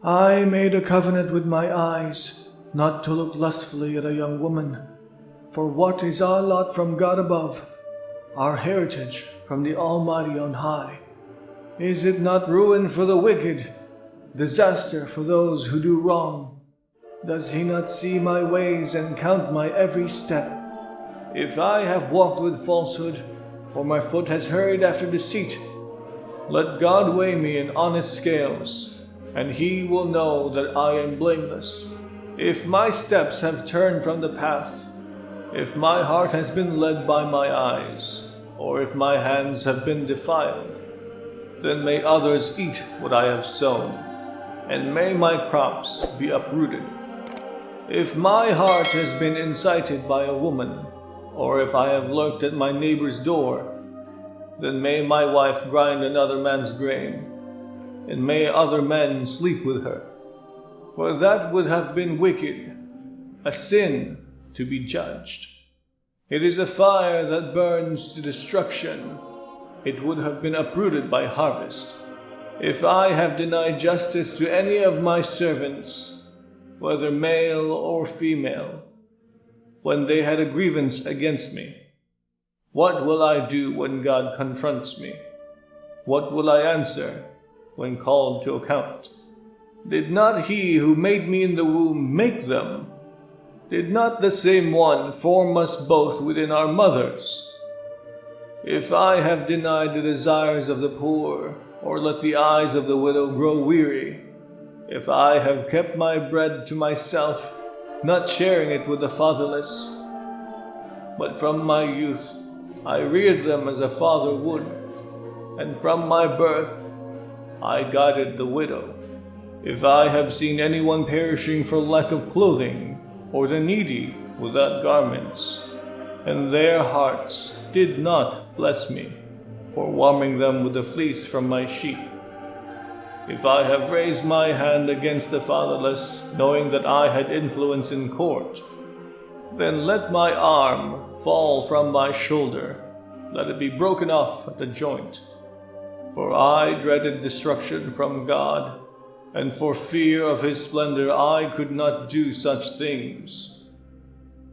I made a covenant with my eyes, not to look lustfully at a young woman. For what is our lot from God above, our heritage from the Almighty on high? Is it not ruin for the wicked, disaster for those who do wrong? Does he not see my ways and count my every step? If I have walked with falsehood, or my foot has hurried after deceit, let God weigh me in honest scales, and he will know that I am blameless. If my steps have turned from the path, if my heart has been led by my eyes, or if my hands have been defiled, then may others eat what I have sown, and may my crops be uprooted. If my heart has been incited by a woman, or if I have lurked at my neighbor's door, then may my wife grind another man's grain, and may other men sleep with her. For that would have been wicked, a sin to be judged. It is a fire that burns to destruction. It would have been uprooted by harvest. If I have denied justice to any of my servants, whether male or female, when they had a grievance against me, what will I do when God confronts me? What will I answer when called to account? Did not he who made me in the womb make them? Did not the same one form us both within our mothers? If I have denied the desires of the poor, or let the eyes of the widow grow weary, if I have kept my bread to myself, not sharing it with the fatherless, but from my youth I reared them as a father would, and from my birth I guided the widow. If I have seen anyone perishing for lack of clothing, or the needy without garments, and their hearts did not bless me, for warming them with the fleece from my sheep. If I have raised my hand against the fatherless, knowing that I had influence in court, then let my arm fall from my shoulder, let it be broken off at the joint. For I dreaded destruction from God, and for fear of his splendor I could not do such things.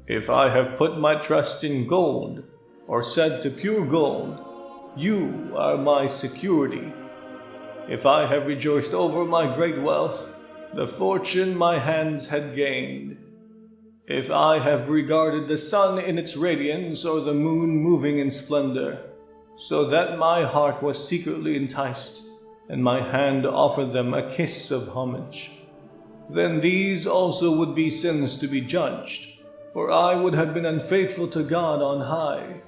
If I have put my trust in gold, or said to pure gold, you are my security. If I have rejoiced over my great wealth, the fortune my hands had gained. If I have regarded the sun in its radiance, or the moon moving in splendor, so that my heart was secretly enticed, and my hand offered them a kiss of homage, then these also would be sins to be judged, for I would have been unfaithful to God on high.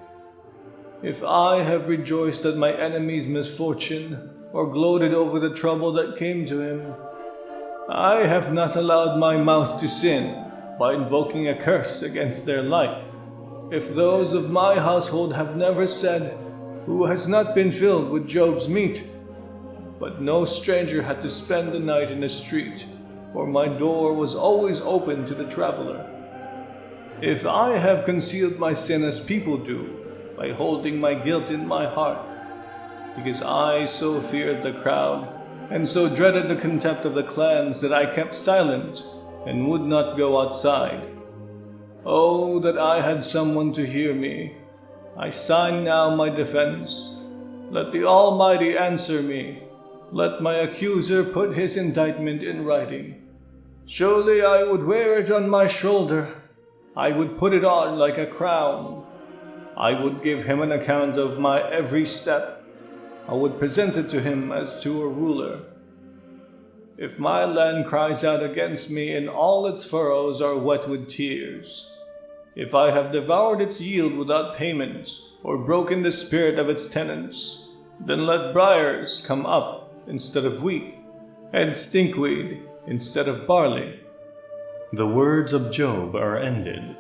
If I have rejoiced at my enemy's misfortune, or gloated over the trouble that came to him, I have not allowed my mouth to sin by invoking a curse against their life. If those of my household have never said, who has not been filled with Job's meat? But no stranger had to spend the night in the street, for my door was always open to the traveler. If I have concealed my sin as people do, by holding my guilt in my heart, because I so feared the crowd, and so dreaded the contempt of the clans, that I kept silent and would not go outside. Oh, that I had someone to hear me! I sign now my defense. Let the Almighty answer me. Let my accuser put his indictment in writing. Surely I would wear it on my shoulder. I would put it on like a crown. I would give him an account of my every step. I would present it to him as to a ruler. If my land cries out against me and all its furrows are wet with tears, if I have devoured its yield without payment, or broken the spirit of its tenants, then let briars come up instead of wheat, and stinkweed instead of barley. The words of Job are ended.